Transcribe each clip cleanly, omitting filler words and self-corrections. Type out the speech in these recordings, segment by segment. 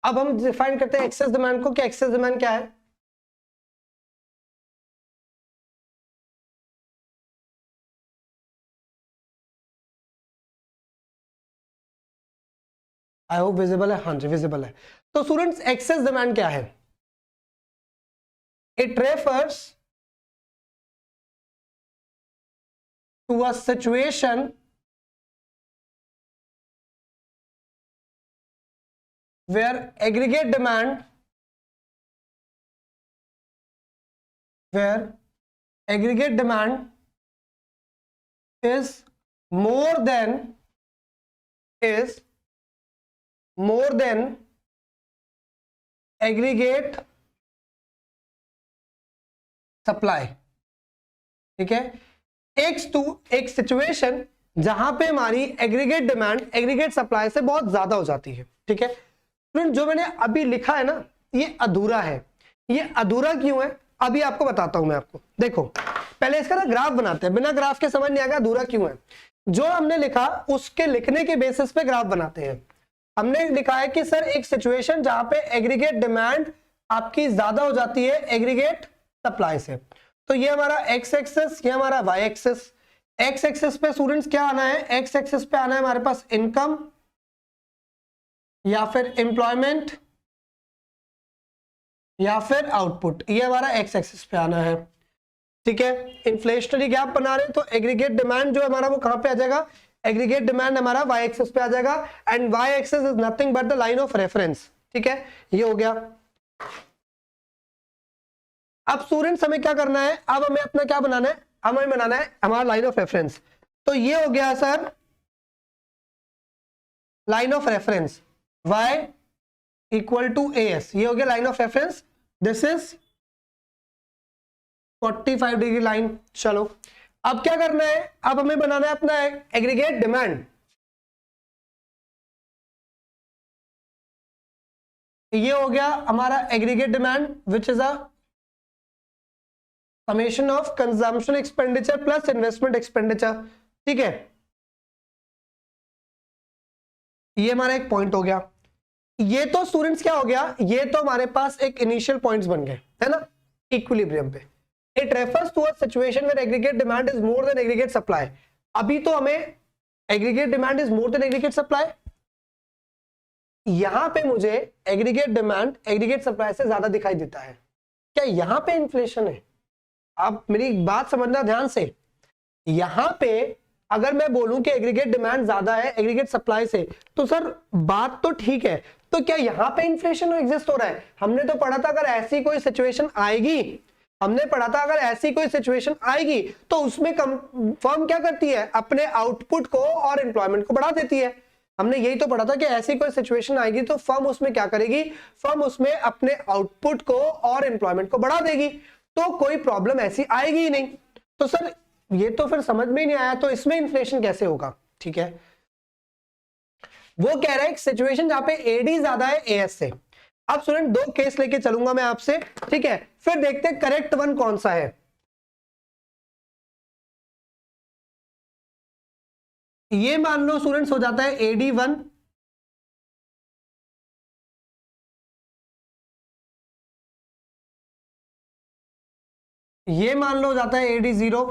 अब हम डिफाइन करते हैं एक्सेस डिमांड को, कि एक्सेस डिमांड क्या है। आई होप विजिबल है, हाँ जी विजिबल है। तो स्टूडेंट्स एक्सेस डिमांड क्या है? It refers to a situation where aggregate demand is more than aggregate supply। ठीक है, एक सिचुएशन जहां पे हमारी एग्रीगेट डिमांड एग्रीगेट सप्लाई से बहुत ज्यादा हो जाती है। ठीक है, जो मैंने अभी लिखा है ना, ये अधूरा है। ये अधूरा क्यों है अभी आपको बताता हूं मैं आपको। देखो पहले इसका ना ग्राफ बनाते हैं, बिना ग्राफ के समझ नहीं आएगा अधूरा क्यों है। जो हमने लिखा उसके लिखने के बेसिस पे ग्राफ बनाते हैं। हमने लिखा है कि सर एक सिचुएशन जहां पे एग्रीगेट डिमांड आपकी ज्यादा हो जाती है एग्रीगेट सप्लाई से। तो ये हमारा एक्स एक्सेस, ये हमारा वाई एक्सेस। एक्स एक्सेस पे स्टूडेंट्स क्या आना है? एक्स एक्सेस पे आना है हमारे पास इनकम या फिर एम्प्लॉयमेंट या फिर आउटपुट, ये हमारा एक्स एक्सिस पे आना है। ठीक है, इन्फ्लेशनरी गैप बना रहे हैं तो एग्रीगेट डिमांड जो हमारा वो कहां पे आ जाएगा? एग्रीगेट डिमांड हमारा वाई एक्सिस पे आ जाएगा, and Y axis is nothing but the line of reference. ठीक है, ये हो गया। अब स्टूडेंट्स हमें क्या करना है? अब हमें अपना क्या बनाना है? हमें बनाना है हमारा लाइन ऑफ रेफरेंस। तो ये हो गया sir line of reference, y equal to as, ये हो गया line of reference. This is 45 degree line. चलो अब क्या करना है? अब हमें बनाना है अपना एग्रीगेट डिमांड। ये हो गया हमारा aggregate demand which is a summation of consumption expenditure plus investment expenditure. ठीक है, ये हमारा एक पॉइंट हो गया। ये तो स्टूडेंट्स क्या हो गया? ये तो हमारे पास एक इनिशियल पॉइंट्स बन गए, है ना, इक्विलिब्रियम पे। It refers to a situation where aggregate demand is more than aggregate supply. अभी तो हमें aggregate demand is more than aggregate supply, यहां पे मुझे एग्रीगेट डिमांड एग्रीगेट सप्लाई से ज्यादा दिखाई देता है। क्या यहां पे इन्फ्लेशन है? आप मेरी बात समझना ध्यान से। यहां पे अगर मैं बोलूं कि एग्रीगेट डिमांड ज्यादा है एग्रीगेट सप्लाई से, तो सर बात तो ठीक है, तो क्या यहां पे इन्फ्लेशन एग्जिस्ट हो रहा है? हमने तो पढ़ा था अगर ऐसी कोई सिचुएशन आएगी, अगर ऐसी कोई सिचुएशन आएगी तो उसमें फर्म क्या करती है? अपने आउटपुट को और एम्प्लॉयमेंट को बढ़ा देती है। हमने यही तो पढ़ा था कि ऐसी कोई सिचुएशन आएगी तो फर्म उसमें क्या करेगी? फर्म उसमें अपने आउटपुट को और एम्प्लॉयमेंट को बढ़ा देगी, तो कोई प्रॉब्लम ऐसी आएगी ही नहीं। तो सर ये तो फिर समझ में ही नहीं आया, तो इसमें इन्फ्लेशन कैसे होगा? ठीक है, वो कह रहा है एक सिचुएशन जहां पे एडी ज्यादा है एएस से। अब स्टूडेंट दो केस लेके चलूंगा मैं आपसे, ठीक है, फिर देखते हैं करेक्ट वन कौन सा है। ये मान लो स्टूडेंट्स हो जाता है एडी 1, ये मान लो हो जाता है एडी 0।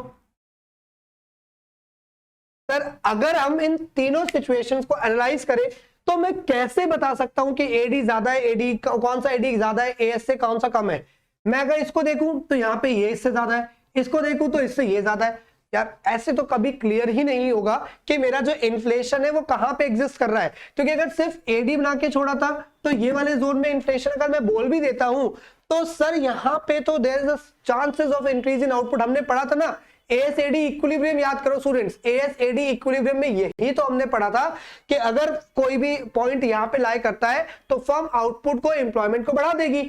सर अगर हम इन तीनों सिचुएशंस को एनालाइज करें तो मैं कैसे बता सकता हूं कि एडी ज्यादा है, एडी कौन सा एडी ज्यादा है एएस से, कौन सा कम है? मैं अगर इसको देखूं तो यहाँ पे ये इससे ज्यादा है, इसको देखूं तो इससे ये ज्यादा है। यार ऐसे तो कभी क्लियर ही नहीं होगा कि मेरा जो इन्फ्लेशन है वो कहां पे एग्जिस्ट कर रहा है, क्योंकि अगर सिर्फ एडी बना के छोड़ा था तो ये वाले जोन में इन्फ्लेशन अगर मैं बोल भी देता हूं तो सर यहाँ पे तो there is a chances of increase in output. हमने पढ़ा था ना एएसएडी इक्विलिब्रियम, याद करो स्टूडेंट्स, एएसएडी इक्विलिब्रियम में यही तो हमने पढ़ा था कि अगर कोई भी पॉइंट यहाँ पे लाई करता है तो फर्म आउटपुट को एम्प्लॉयमेंट को बढ़ा देगी।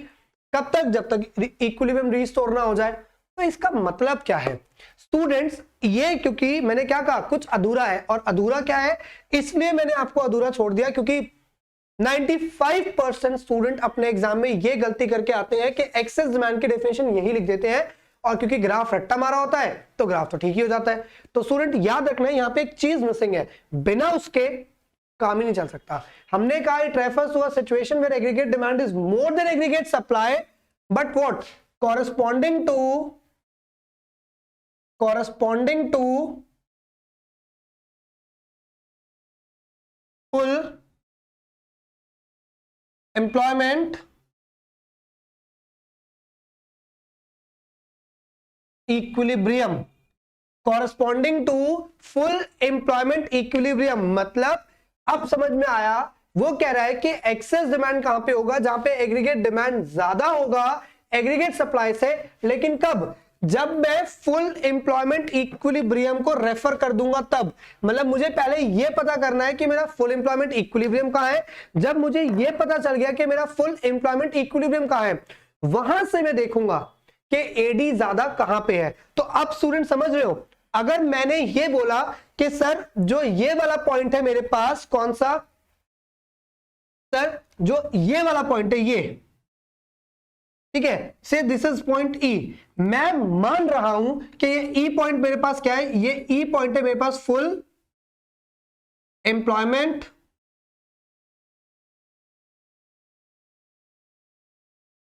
कब तक? जब तक इक्विलिब्रियम रिस्टोर ना हो जाए। तो इसका मतलब क्या है स्टूडेंट्स? ये क्योंकि मैंने क्या कहा, कुछ अधूरा है, और अधूरा क्या है इसलिए मैंने आपको अधूरा छोड़ दिया, क्योंकि 95% स्टूडेंट अपने एग्जाम में ये गलती करके आते हैं कि एक्सेस डिमांड की डेफिनेशन यही लिख देते हैं, और क्योंकि ग्राफ रट्टा मारा होता है तो ग्राफ तो ठीक ही हो जाता है। तो स्टूडेंट याद रखना है यहाँ पे एक चीज मिसिंग है, बिना उसके काम ही नहीं चल सकता। हमने कहा it refers to a situation where aggregate demand is more than aggregate supply but what corresponding to full employment equilibrium, corresponding to full employment equilibrium। मतलब अब समझ में आया, वो कह रहा है कि एक्सेस डिमांड कहां पे होगा, जहां पे एग्रीगेट डिमांड ज्यादा होगा एग्रीगेट सप्लाई से, लेकिन कब, जब मैं फुल एम्प्लॉयमेंट इक्विलिब्रियम को रेफर कर दूंगा तब। मतलब मुझे पहले यह पता करना है कि मेरा फुल एम्प्लॉयमेंट इक्विलिब्रियम कहां है। जब मुझे यह पता चल गया कि मेरा फुल एम्प्लॉयमेंट इक्विलिब्रियम कहां है, वहां से मैं देखूंगा कि एडी ज्यादा कहां पे है। तो अब स्टूडेंट समझ रहे हो, अगर मैंने ये बोला कि सर जो ये वाला पॉइंट है मेरे पास, कौन सा सर, जो ये वाला पॉइंट है ये, ठीक है, से दिस इज पॉइंट ई, मैं मान रहा हूं कि ये ई पॉइंट मेरे पास क्या है, ये ई पॉइंट है मेरे पास फुल एम्प्लॉयमेंट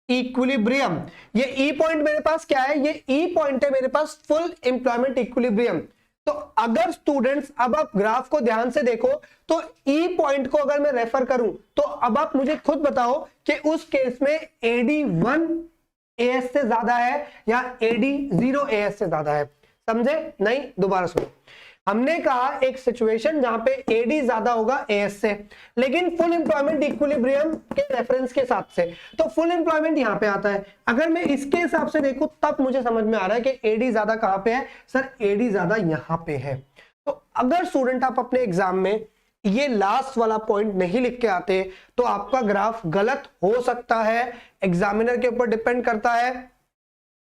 इक्विलिब्रियम। ये ई पॉइंट मेरे पास क्या है, ये ई पॉइंट है मेरे पास फुल एम्प्लॉयमेंट इक्विलिब्रियम। तो अगर स्टूडेंट्स अब आप ग्राफ को ध्यान से देखो तो ई पॉइंट को अगर मैं रेफर करूं तो अब आप मुझे खुद बताओ कि उस केस में एडी 1 एएस से ज्यादा है या एडी 0 एएस से ज्यादा है। समझे नहीं, दोबारा सुनो। हमने कहा एक सिचुएशन जहां पे एडी ज्यादा होगा एएस से, लेकिन फुल एम्प्लॉयमेंट इक्विलिब्रियम के रेफरेंस के साथ से, तो फुल एम्प्लॉयमेंट यहां पे आता है। अगर मैं इसके हिसाब से देखूं तब मुझे समझ में आ रहा है कि एडी ज्यादा कहां पे है, सर एडी ज्यादा यहां पे है। तो अगर स्टूडेंट आप अपने एग्जाम में ये लास्ट वाला पॉइंट नहीं लिख के आते तो आपका ग्राफ गलत हो सकता है। एग्जामिनर के ऊपर डिपेंड करता है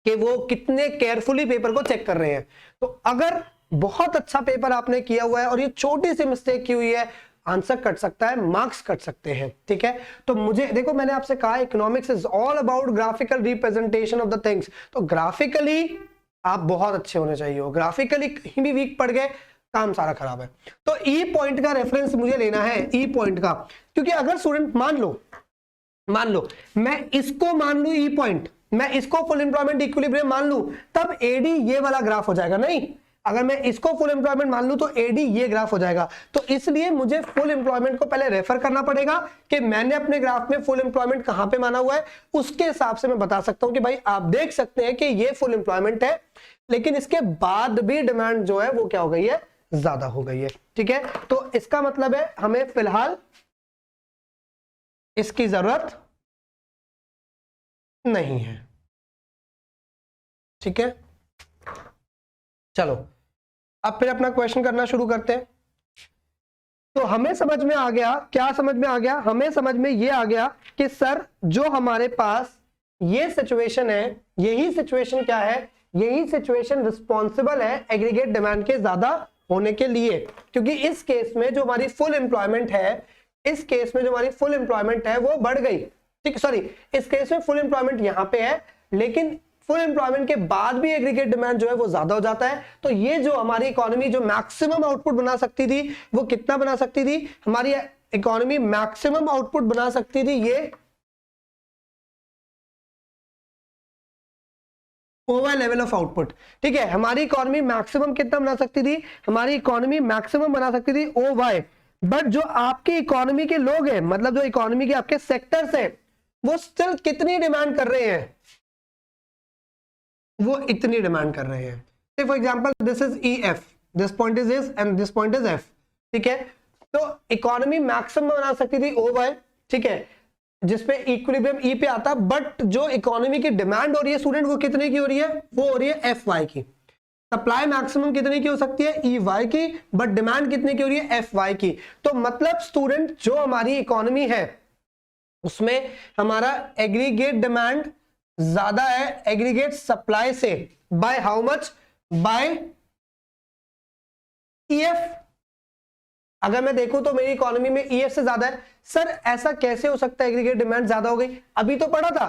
कि वो कितने केयरफुली पेपर को चेक कर रहे हैं। तो अगर बहुत अच्छा पेपर आपने किया हुआ है और ये छोटी सी मिस्टेक की हुई है, आंसर कट सकता है, मार्क्स कट सकते हैं। ठीक है, तो मुझे देखो, मैंने आपसे कहा economics is all about graphical representation of the things. तो ग्राफिकली आप बहुत अच्छे होने चाहिए हो, ग्राफिकली कहीं भी वीक पड़ गए काम सारा खराब है। तो ई पॉइंट का रेफरेंस मुझे लेना है, ई पॉइंट का, क्योंकि अगर स्टूडेंट मान लो मैं इसको मान लू ई पॉइंट, मैं इसको फुल एम्प्लॉयमेंट इक्विलिब्रियम मान लू, तब एडी ये वाला ग्राफ हो जाएगा। नहीं, अगर मैं इसको फुल एम्प्लॉयमेंट मान लूं तो एडी ये ग्राफ हो जाएगा। तो इसलिए मुझे फुल एम्प्लॉयमेंट को पहले रेफर करना पड़ेगा कि मैंने अपने ग्राफ में फुल एम्प्लॉयमेंट कहां पे माना हुआ है, उसके हिसाब से मैं बता सकता हूं कि भाई आप देख सकते हैं कि ये फुल एम्प्लॉयमेंट है, लेकिन इसके बाद भी डिमांड जो है वो क्या हो गई है, ज्यादा हो गई है। ठीक है, तो इसका मतलब है हमें फिलहाल इसकी जरूरत नहीं है। ठीक है, चलो अब फिर अपना क्वेश्चन करना शुरू करते हैं। तो हमें समझ में आ गया, क्या समझ में आ गया, हमें समझ में ये आ गया कि सर जो हमारे पास ये सिचुएशन है, यही सिचुएशन क्या है, यही सिचुएशन रिस्पॉन्सिबल है एग्रीगेट डिमांड के ज्यादा होने के लिए, क्योंकि इस केस में जो हमारी फुल एम्प्लॉयमेंट है, इस केस में जो हमारी फुल एम्प्लॉयमेंट है वो बढ़ गई। ठीक, सॉरी, इस केस में फुल एम्प्लॉयमेंट यहां पे है, लेकिन फुल एम्प्लॉयमेंट के बाद भी एग्रीगेट डिमांड जो है वो ज्यादा हो जाता है। तो ये जो हमारी इकोनॉमी जो मैक्सिमम आउटपुट बना सकती थी, वो कितना बना सकती थी, हमारी इकोनॉमी मैक्सिमम आउटपुट बना सकती थी ये ओवर लेवल ऑफ आउटपुट। ठीक है, हमारी इकोनॉमी मैक्सिमम कितना बना सकती थी, हमारी इकोनॉमी मैक्सिमम बना सकती थी ओ वाई। बट जो आपकी इकोनॉमी के लोग हैं, मतलब जो इकोनॉमी के आपके सेक्टर्स हैं, वो स्टिल कितनी डिमांड कर रहे हैं, वो इतनी डिमांड कर रहे हैं। For example this is E F, this point is S and this point is F. ठीक है, तो इकोनॉमी मैक्सिमम बना सकती थी ओ वाई, ठीक है, जिसपे इक्विलिब्रियम ई पे आता, बट जो इकोनॉमी की डिमांड हो रही है स्टूडेंट, वो कितने की हो रही है, वो हो रही है एफ वाई की। सप्लाई मैक्सिमम कितने की हो सकती है, ई वाई की, बट डिमांड कितने की हो रही है, एफ वाई की। तो मतलब स्टूडेंट जो हमारी इकोनॉमी है उसमें हमारा एग्रीगेट डिमांड ज्यादा है एग्रीगेट सप्लाई से, by how much, by EF. अगर मैं देखूं तो मेरी इकोनॉमी में ईएफ से ज्यादा है। सर ऐसा कैसे हो सकता है, एग्रीगेट डिमांड ज्यादा हो गई, अभी तो पढ़ा था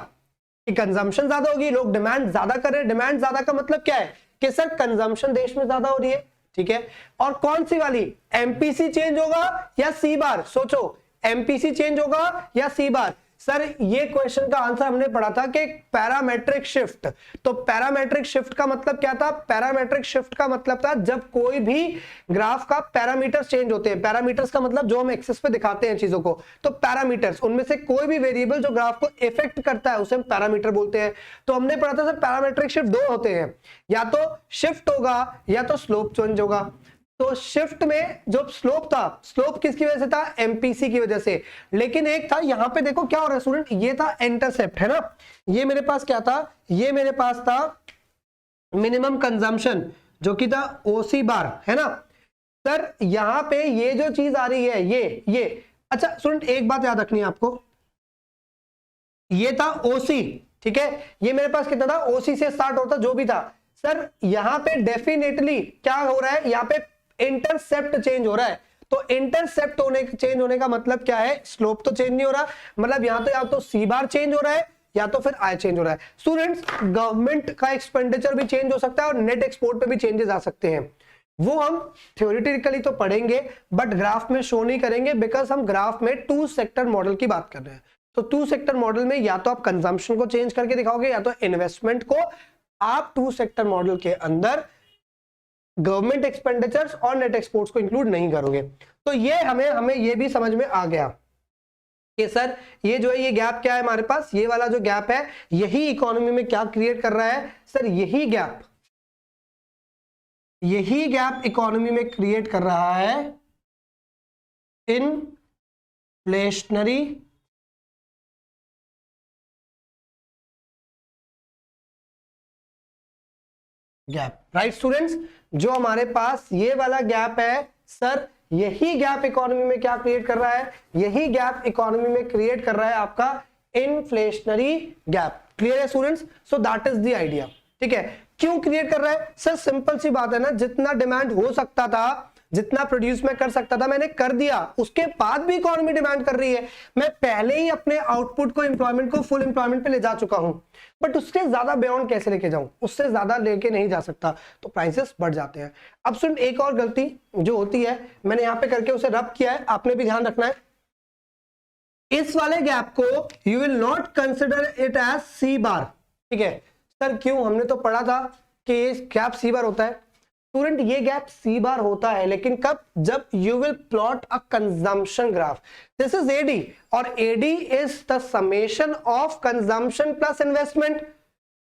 कि कंजम्पशन ज्यादा होगी, लोग डिमांड ज्यादा कर रहे हैं। डिमांड ज्यादा का मतलब क्या है कि सर कंजम्पशन देश में ज्यादा हो रही है। ठीक है। और कौन सी वाली, एमपीसी चेंज होगा या सी बार, सोचो एमपीसी चेंज होगा या सी बार। सर ये क्वेश्चन का आंसर हमने पढ़ा था कि पैरामेट्रिक शिफ्ट। तो पैरामेट्रिक शिफ्ट का मतलब क्या था, पैरामेट्रिक शिफ्ट का मतलब था जब कोई भी ग्राफ का पैरामीटर्स चेंज होते हैं। पैरामीटर्स का मतलब जो हम एक्सेस पे दिखाते हैं चीजों को, तो पैरामीटर्स उनमें से कोई भी वेरिएबल जो ग्राफ को इफेक्ट करता है उसे हम पैरामीटर बोलते हैं। तो हमने पढ़ा था सर पैरामेट्रिक शिफ्ट दो होते हैं, या तो शिफ्ट होगा या तो स्लोप चेंज होगा। तो शिफ्ट में जो स्लोप था, स्लोप किसकी वजह से था, एमपीसी की वजह से। लेकिन एक था यहां पे देखो क्या हो रहा है स्टूडेंट, ये था इंटरसेप्ट, है ना, ये मेरे पास क्या था, ये मेरे पास था मिनिमम कंजम्पशन जो कि था ओसी बार, है ना। सर यहां पे ये जो चीज आ रही है ये अच्छा स्टूडेंट एक बात याद रखनी है आपको, ये था ओसी, ठीक है, ये मेरे पास कितना था, ओसी से स्टार्ट होता जो भी था। सर यहां पे डेफिनेटली क्या हो रहा है, यहां पे इंटरसेप्ट चेंज हो रहा है। तो इंटरसेप्ट चेंज होने का मतलब क्या है, स्लोप तो चेंज नहीं हो रहा, मतलब या तो सी बार चेंज हो रहा है या तो फिर आई चेंज हो रहा है। स्टूडेंट्स गवर्नमेंट का एक्सपेंडिचर भी चेंज हो सकता है और नेट एक्सपोर्ट पे भी चेंजेस आ सकते हैं, वो हम थ्योरेटिकली तो पढ़ेंगे बट ग्राफ में शो नहीं करेंगे, बिकॉज हम ग्राफ में टू सेक्टर मॉडल की बात कर रहे हैं। तो टू सेक्टर मॉडल में या तो आप कंजम्पशन को चेंज करके दिखाओगे या तो इन्वेस्टमेंट को। आप टू सेक्टर मॉडल के अंदर गवर्नमेंट एक्सपेंडिचर्स और नेट एक्सपोर्ट्स को इंक्लूड नहीं करोगे। तो ये हमें ये भी समझ में आ गया कि सर ये जो है ये गैप क्या है हमारे पास, ये वाला जो गैप है यही इकोनॉमी में क्या क्रिएट कर रहा है, सर यही गैप इकोनॉमी में क्रिएट कर रहा है इन्फ्लेशनरी गैप, राइट स्टूडेंट्स। जो हमारे पास ये वाला गैप है सर, यही गैप इकोनॉमी में क्या क्रिएट कर रहा है, यही गैप इकोनॉमी में क्रिएट कर रहा है आपका इन्फ्लेशनरी गैप। क्लियर है students, so that is the idea, ठीक है। क्यों क्रिएट कर रहा है सर, सिंपल सी बात है ना, जितना डिमांड हो सकता था, जितना प्रोड्यूस मैं कर सकता था मैंने कर दिया, उसके बाद भी इकोनॉमी डिमांड कर रही है। मैं पहले ही अपने आउटपुट को, एम्प्लॉयमेंट को फुल एम्प्लॉयमेंट पे ले जा चुका हूं, बट उससे ज्यादा बियॉन्ड कैसे लेके जाऊं, उससे ज्यादा लेके नहीं जा सकता, तो प्राइसेस बढ़ जाते हैं। अब सुन, एक और गलती जो होती है मैंने यहां पे करके उसे रब किया है, आपने भी ध्यान रखना है। इस वाले गैप को you will not consider it as C bar, ठीक है। सर क्यों, हमने तो पढ़ा था कि गैप सी बार होता है। स्टूडेंट ये गैप सी बार होता है लेकिन कब, जब you will plot a consumption graph, this is AD और AD is the summation of consumption plus investment.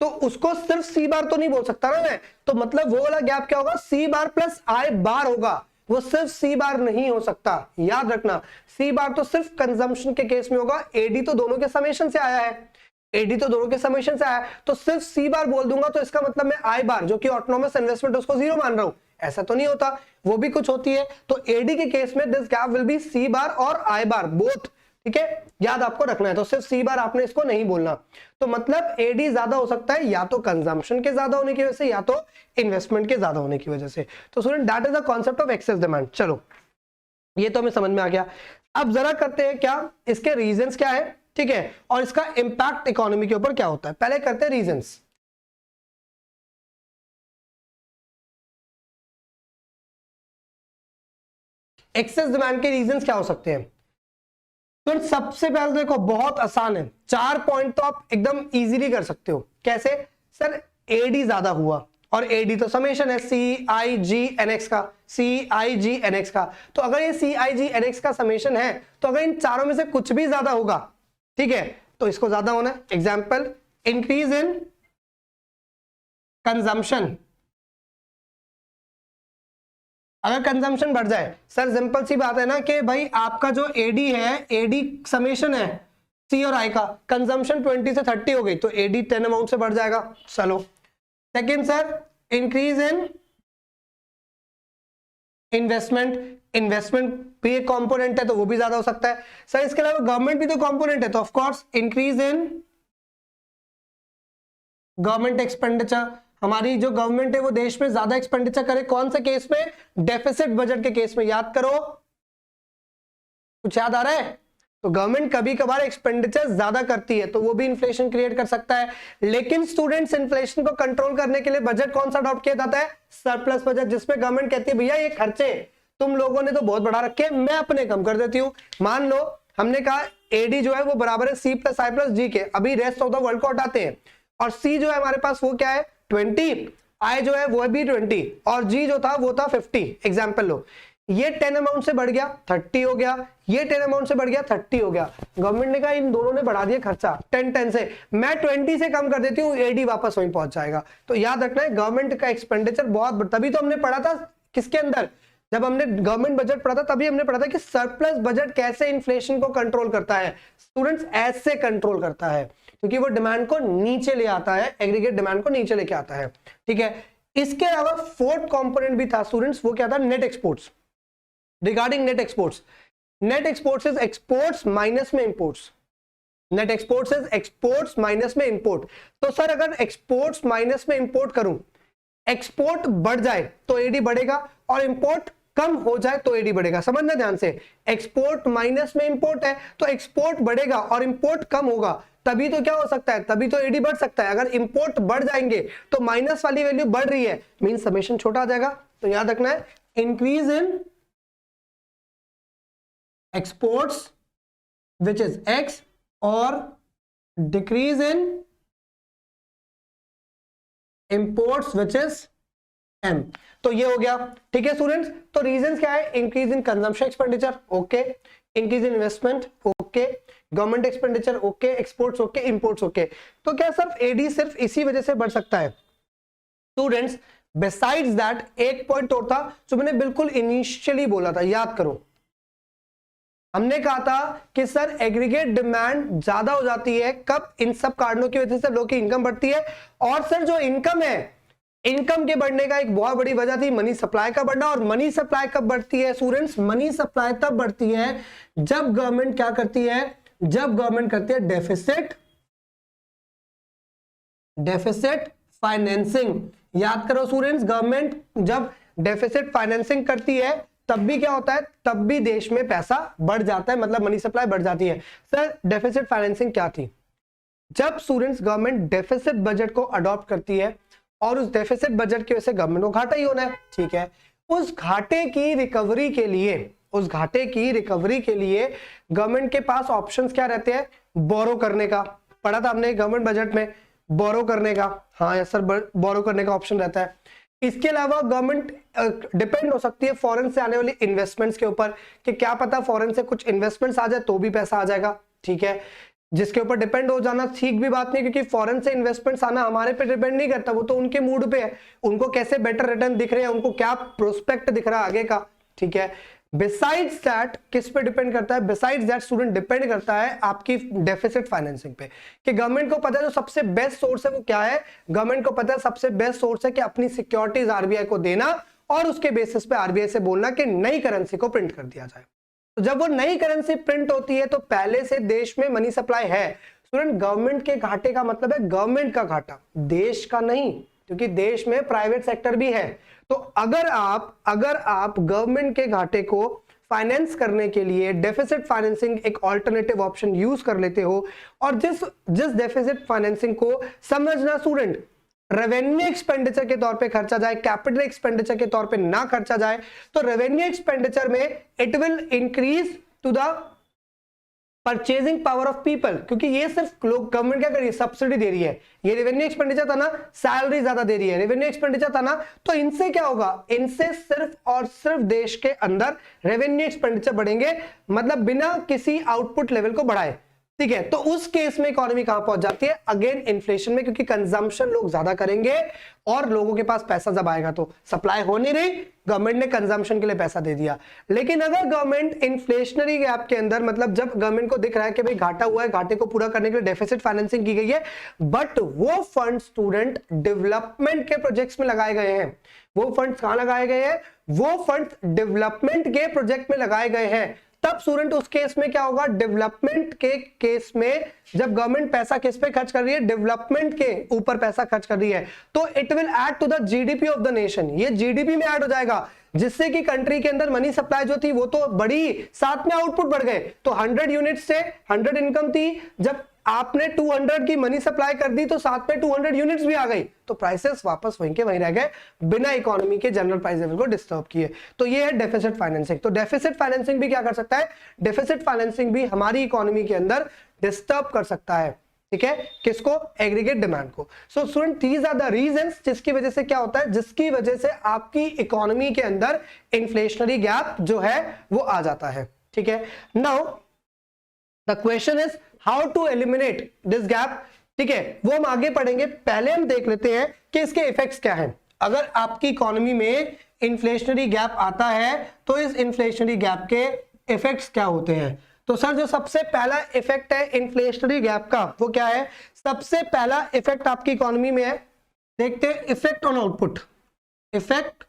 तो उसको सिर्फ सी बार तो नहीं बोल सकता ना मैं, तो मतलब वो वाला गैप क्या होगा, सी बार प्लस आई बार होगा, वो सिर्फ सी बार नहीं हो सकता, याद रखना। सी बार तो सिर्फ कंजम्पशन के केस में होगा, एडी तो दोनों के समेशन से आया है, एडी तो दोनों के समेशन से आया, तो सिर्फ सी बार बोल दूंगा तो इसका मतलब मैं आई बार जो कि ऑटोनोमस इन्वेस्टमेंट उसको जीरो मान रहा हूं, ऐसा तो नहीं होता, वो भी कुछ होती है। तो एडी के केस में this gap will be C bar और आई बार बोथ, ठीक है, याद आपको रखना है। तो सिर्फ सी बार आपने इसको नहीं बोलना, तो मतलब एडी ज्यादा हो सकता है या तो कंजम्पशन के ज्यादा होने की वजह से या तो इन्वेस्टमेंट के ज्यादा होने की वजह से। तो student that is the concept of excess demand. चलो ये तो हमें समझ में आ गया। अब जरा करते हैं क्या, इसके रीजंस क्या है, ठीक है, और इसका इंपैक्ट इकोनॉमी के ऊपर क्या होता है। पहले करते हैं रीजंस। एक्सेस डिमांड के रीजंस क्या हो सकते हैं, तो सबसे पहले देखो बहुत आसान है, 4 पॉइंट तो आप एकदम इजीली कर सकते हो। कैसे सर, एडी ज्यादा हुआ, और एडी तो समेशन है सी आई जी एन एक्स का, सी आई जी एन एक्स का। तो अगर ये सी आई जी एन एक्स का समेशन है तो अगर इन चारों में से कुछ भी ज्यादा होगा, ठीक है, तो इसको ज्यादा होना है। एग्जाम्पल, इंक्रीज इन कंजम्पशन, अगर कंजम्पशन बढ़ जाए, सर सिंपल सी बात है ना कि भाई आपका जो एडी है, एडी समेशन है सी और आई का, कंजम्पशन 20 से 30 हो गई तो एडी 10 अमाउंट से बढ़ जाएगा। चलो second sir, increase in investment, investment भी एक कंपोनेंट है तो वो भी ज्यादा हो सकता है। सर इसके अलावा गवर्नमेंट भी तो कंपोनेंट है, तो of course increase in government expenditure, हमारी जो गवर्नमेंट है वो देश में ज्यादा एक्सपेंडिचर करे, कौन से केस में, डेफिसिट बजट के केस में। याद करो, कुछ याद आ रहा है, तो गवर्नमेंट कभी कभार एक्सपेंडिचर ज्यादा करती है तो वो भी इन्फ्लेशन क्रिएट कर सकता है। लेकिन स्टूडेंट्स, इन्फ्लेशन को कंट्रोल करने के लिए बजट कौन सा अडॉप्ट किया जाता है? सरप्लस बजट, जिसमें गवर्नमेंट कहती है भैया ये खर्चे तुम लोगों ने तो बहुत बढ़ा रखे, मैं अपने कम कर देती हूँ। मान लो हमने कहा एडी जो है वो बराबर है सी प्लस आई प्लस जी के, अभी रेस्ट ऑफ द वर्ल्ड को हटाते हैं, और सी जो है हमारे पास वो क्या है 20, आई जो है वो है भी 20, और जी जो था वो था 50। एग्जाम्पल लो, ये 10 अमाउंट से बढ़ गया 30 हो गया, ये 10 अमाउंट से बढ़ गया 30 हो गया। गवर्नमेंट ने कहा इन दोनों ने बढ़ा दिया खर्चा 10 से, मैं 20 से कम कर देती हूँ, एडी वापस वहीं पहुंच जाएगा। तो याद रखना है गवर्नमेंट का एक्सपेंडिचर बहुत, तभी तो हमने पढ़ा था किसके अंदर, जब हमने गवर्नमेंट बजट पढ़ा था तभी हमने पढ़ा था कि सरप्लस बजट कैसे इन्फ्लेशन को कंट्रोल करता है। स्टूडेंट्स, ऐसे कंट्रोल करता है क्योंकि वो डिमांड को नीचे ले आता है, एग्रीगेट डिमांड को नीचे लेके आता है। ठीक है, इसके अलावा फोर्थ कंपोनेंट भी था स्टूडेंट्स, वो क्या था? Net exports. Regarding net exports, net exports is exports minus में imports. Net exports is exports minus में इंपोर्ट। तो सर अगर एक्सपोर्ट्स माइनस में इंपोर्ट करूं, एक्सपोर्ट बढ़ जाए तो एडी बढ़ेगा और इंपोर्ट कम हो जाए तो एडी बढ़ेगा। समझना ध्यान से, एक्सपोर्ट माइनस में इंपोर्ट है तो एक्सपोर्ट बढ़ेगा और इंपोर्ट कम होगा, तभी तो क्या हो सकता है, तभी तो एडी बढ़ सकता है। अगर इंपोर्ट बढ़ जाएंगे तो माइनस वाली वैल्यू बढ़ रही है, मीन समेशन छोटा आ जाएगा। तो याद रखना है increase in exports which is X और decrease in imports which is M. तो ये हो गया। ठीक है स्टूडेंट्स, तो रीजंस क्या है? Increase in consumption expenditure, okay, increase in investment, okay, government expenditure, okay, exports, okay, imports, okay. तो क्या सिर्फ एडी सिर्फ इसी वजह से बढ़ सकता है? स्टूडेंट्स, बिसाइड्स दैट एक पॉइंट और था जो मैंने बिल्कुल इनिशियली बोला था, याद करो। हमने कहा था कि सर एग्रीगेट डिमांड ज्यादा हो जाती है कब? इन सब कारणों की वजह से लोगों की इनकम बढ़ती है। और सर जो इनकम है, इनकम के बढ़ने का एक बहुत बड़ी वजह थी मनी सप्लाई का बढ़ना। और मनी सप्लाई कब बढ़ती है स्टूडेंट्स? मनी सप्लाई तब बढ़ती है जब गवर्नमेंट क्या करती है? जब गवर्नमेंट करती है डेफिसिट फाइनेंसिंग। याद करो स्टूडेंट्स, गवर्नमेंट जब डेफिसिट फाइनेंसिंग करती है तब भी क्या होता है? तब भी देश में पैसा बढ़ जाता है, मतलब मनी सप्लाई बढ़ जाती है। सर डेफिसिट फाइनेंसिंग क्या थी? जब स्टूडेंट्स गवर्नमेंट डेफिसिट बजट को अडॉप्ट करती है और उस डेफिसिट बजट की वजह से गवर्नमेंट को घाटा ही होना है, ठीक है, उस घाटे की रिकवरी के लिए गवर्नमेंट के पास ऑप्शंस क्या रहते हैं? बोरो करने का, पढ़ा था हमने गवर्नमेंट बजट में, बोरो करने का, हाँ यस सर, बोरो करने का ऑप्शन रहता है। इसके अलावा गवर्नमेंट डिपेंड हो सकती है फॉरेन से आने वाली इन्वेस्टमेंट्स के ऊपर, कि क्या पता फॉरेन से कुछ इन्वेस्टमेंट्स आ जाए तो भी पैसा आ जाएगा, ठीक है। जिसके ऊपर डिपेंड हो जाना ठीक भी बात नहीं, क्योंकि फॉरेन से इन्वेस्टमेंट्स आना हमारे पे डिपेंड नहीं करता, वो तो उनके मूड पे है, उनको कैसे बेटर रिटर्न दिख रहे हैं, उनको क्या प्रोस्पेक्ट दिख रहा है आगे का, ठीक है। बिसाइड्स दैट किस पे डिपेंड करता है? बिसाइड्स दैट स्टूडेंट डिपेंड करता है आपकी डेफिसिट फाइनेंसिंग पे, कि गवर्नमेंट को पता है जो सबसे बेस्ट सोर्स है वो क्या है? गवर्नमेंट को पता है सबसे बेस्ट सोर्स है कि अपनी सिक्योरिटीज आरबीआई को देना और उसके बेसिस पे आरबीआई से बोलना कि नई करेंसी को प्रिंट कर दिया जाए। तो जब वो नई करेंसी प्रिंट होती है तो पहले से देश में मनी सप्लाई है। स्टूडेंट, गवर्नमेंट के घाटे का मतलब है गवर्नमेंट का घाटा, देश का नहीं, क्योंकि देश में प्राइवेट सेक्टर भी है। तो अगर आप गवर्नमेंट के घाटे को फाइनेंस करने के लिए डेफिसिट फाइनेंसिंग एक ऑल्टरनेटिव ऑप्शन यूज कर लेते हो, और जिस डेफिसिट फाइनेंसिंग को समझना स्टूडेंट रेवेन्यू एक्सपेंडिचर के तौर पे खर्चा जाए, कैपिटल एक्सपेंडिचर के तौर पे ना खर्चा जाए, तो रेवेन्यू एक्सपेंडिचर में it will increase to the purchasing power of people, क्योंकि ये सिर्फ गवर्नमेंट क्या कर रही है? सब्सिडी दे रही है। ये रेवेन्यू एक्सपेंडिचर था ना, सैलरी ज्यादा दे रही है, रेवेन्यू एक्सपेंडिचर था ना, तो इनसे क्या होगा? इनसे सिर्फ और सिर्फ देश के अंदर रेवेन्यू एक्सपेंडिचर बढ़ेंगे, मतलब बिना किसी आउटपुट लेवल को बढ़ाए, ठीक है। तो उस केस में इकोनॉमी कहां पहुंच जाती है? अगेन इन्फ्लेशन में, क्योंकि कंजम्पशन लोग ज्यादा करेंगे और लोगों के पास पैसा जब आएगा तो सप्लाई हो नहीं रही, गवर्नमेंट ने कंजम्पशन के लिए पैसा दे दिया। लेकिन अगर गवर्नमेंट इन्फ्लेशनरी गैप के अंदर, मतलब जब गवर्नमेंट को दिख रहा है कि भाई घाटा हुआ है, घाटे को पूरा करने के लिए डेफिसिट फाइनेंसिंग की गई है, बट वो फंड स्टूडेंट डेवलपमेंट के प्रोजेक्ट्स में लगाए गए हैं। वो फंड कहां लगाए गए हैं? वो फंड डेवलपमेंट के प्रोजेक्ट में लगाए गए हैं। तब स्टूडेंट उस केस में क्या होगा? डेवलपमेंट के केस में जब गवर्नमेंट पैसा किस पे खर्च कर रही है? डेवलपमेंट के ऊपर पैसा खर्च कर रही है, तो it will add to the GDP of the nation. ये जीडीपी में ऐड हो जाएगा। जिससे कि कंट्री के अंदर मनी सप्लाई जो थी वो तो बढ़ी, साथ में आउटपुट बढ़ गए। तो 100 यूनिट से 100 इनकम थी, जब आपने 200 की मनी सप्लाई कर दी तो साथ में 200 यूनिट्स भी आ गई, तो प्राइसेस वापस वहीं के वहीं रह गए, बिना इकोनॉमी के जनरल प्राइस लेवल को डिस्टर्ब किए। तो ये है डेफिसिट फाइनेंसिंग। तो डेफिसिट फाइनेंसिंग भी क्या कर सकता है, डेफिसिट फाइनेंसिंग भी हमारी इकोनॉमी के अंदर डिस्टर्ब कर सकता है, ठीक है, किसको, एग्रीगेट डिमांड को। So student these are the reasons जिसकी वजह से क्या होता है, जिसकी वजह से आपकी इकोनॉमी के अंदर इन्फ्लेशनरी गैप जो है वो आ जाता है, ठीक है। Now the question is how to eliminate this gap, ठीक है, वो हम आगे पढ़ेंगे। पहले हम देख लेते हैं कि इसके इफेक्ट्स क्या हैं। अगर आपकी इकोनॉमी में इन्फ्लेशनरी गैप आता है तो इस इन्फ्लेशनरी गैप के इफेक्ट्स क्या होते हैं। तो सर जो सबसे पहला इफेक्ट है इन्फ्लेशनरी गैप का वो क्या है, सबसे पहला इफेक्ट आपकी इकोनॉमी में है, देखते हैं, effect on output. Effect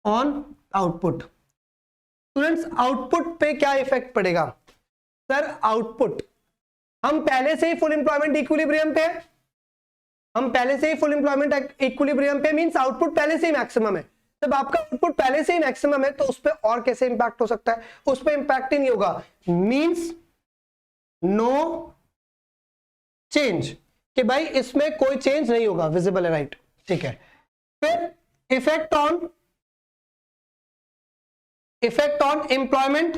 on output, students output पे क्या इफेक्ट पड़ेगा। सर आउटपुट, हम पहले से ही फुल एम्प्लॉयमेंट इक्विलिब्रियम पे है, हम पहले से ही फुल एम्प्लॉयमेंट इक्विलिब्रियम पे, मींस आउटपुट पहले से ही मैक्सिमम है। जब आपका आउटपुट पहले से ही मैक्सिमम है तो उस पर और कैसे इंपैक्ट हो सकता है, उस पर इंपैक्ट ही नहीं होगा, मींस नो चेंज, कि भाई इसमें कोई चेंज नहीं होगा, विजिबल है, राइट, ठीक है। फिर इफेक्ट ऑन एम्प्लॉयमेंट,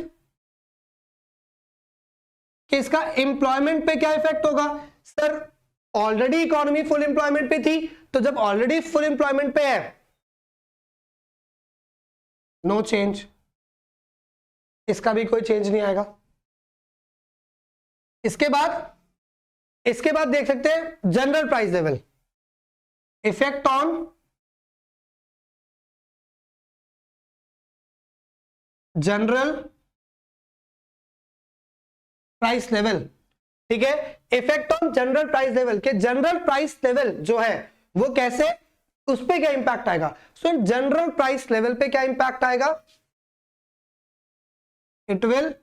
कि इसका एम्प्लॉयमेंट पे क्या इफेक्ट होगा। Sir already economy full employment पे थी, तो जब ऑलरेडी फुल एम्प्लॉयमेंट पे है नो चेंज, इसका भी कोई चेंज नहीं आएगा। इसके बाद देख सकते हैं general price level, effect on general price level, ठीक है, effect on general price level, के जनरल प्राइस लेवल जो है वो कैसे, उस पे क्या इंपैक्ट आएगा। सो जनरल प्राइस लेवल पे क्या इंपैक्ट आएगा, इट विल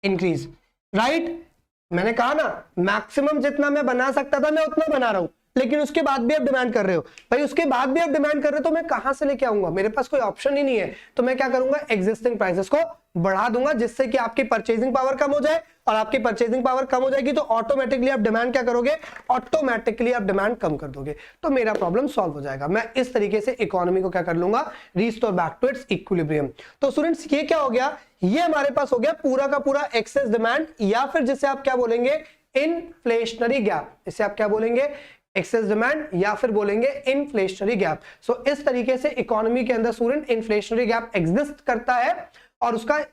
इंक्रीज, राइट। मैंने कहा ना मैक्सिमम जितना मैं बना सकता था मैं उतना बना रहा हूं, लेकिन उसके बाद भी आप डिमांड कर रहे हो, भाई उसके बाद भी आप डिमांड कर रहे हो तो मैं कहां से लेके आऊंगा, मेरे पास कोई ऑप्शन ही नहीं है। तो मैं क्या करूंगा, एग्जिस्टिंग प्राइसेस को बढ़ा दूंगा, जिससे कि आपकी परचेजिंग पावर कम हो जाए, और आपकी परचेजिंग पावर कम हो जाएगी तो ऑटोमेटिकली आप डिमांड क्या करोगे, ऑटोमेटिकली आप डिमांड कम कर दोगे, तो मेरा प्रॉब्लम सॉल्व हो जाएगा। मैं इस तरीके से इकोनॉमी को क्या कर लूंगा, restore back to its equilibrium. तो स्टूडेंट्स ये क्या हो गया, ये हमारे पास हो गया पूरा का पूरा एक्सेस डिमांड, या फिर जिसे आप क्या बोलेंगे, इन्फ्लेशनरी गैप। इसे आप क्या बोलेंगे, एक्सेस डिमांड, या फिर बोलेंगे इन्फ्लेशनरी गैप। सो इस तरीके से इकोनॉमी के अंदर स्टूडेंट इन्फ्लेशनरी गैप एग्जिस्ट करता है, और उसका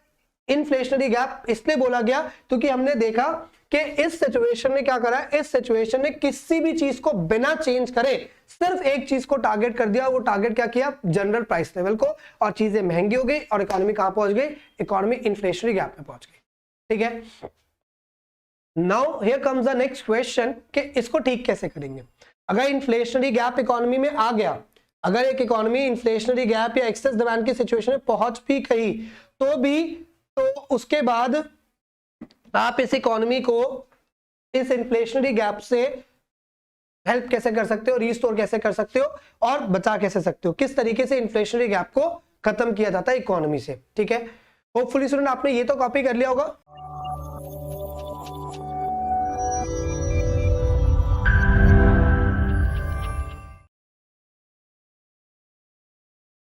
इन्फ्लेशनरी गैप इसलिए बोला गया क्योंकि हमने देखा कि इस सिचुएशन में क्या करा है, इस सिचुएशन में किसी भी चीज को बिना चेंज करे सिर्फ एक चीज को टारगेट कर दिया, वो टारगेट क्या किया, जनरल प्राइस लेवल को, और चीजें महंगी हो गई और इकोनॉमी कहां पहुंच गई, इकोनॉमी इन्फ्लेशनरी गैप में पहुंच गई, ठीक है। Now here comes the next question कि इसको ठीक कैसे करेंगे। अगर इन्फ्लेशनरी गैप इकोनॉमी में आ गया, अगर एक इकोनॉमी इन्फ्लेशनरी गैप या एक्सेस डिमांड की सिचुएशन में पहुंच भी गई तो उसके बाद आप इस इकोनॉमी को इस इन्फ्लेशनरी गैप से हेल्प कैसे कर सकते हो, रिस्टोर कैसे कर सकते हो, और बचा कैसे सकते हो, किस तरीके से इन्फ्लेशनरी गैप को खत्म किया जाता है इकोनॉमी से, ठीक है। होपफुली स्टूडेंट आपने ये तो कॉपी कर लिया होगा,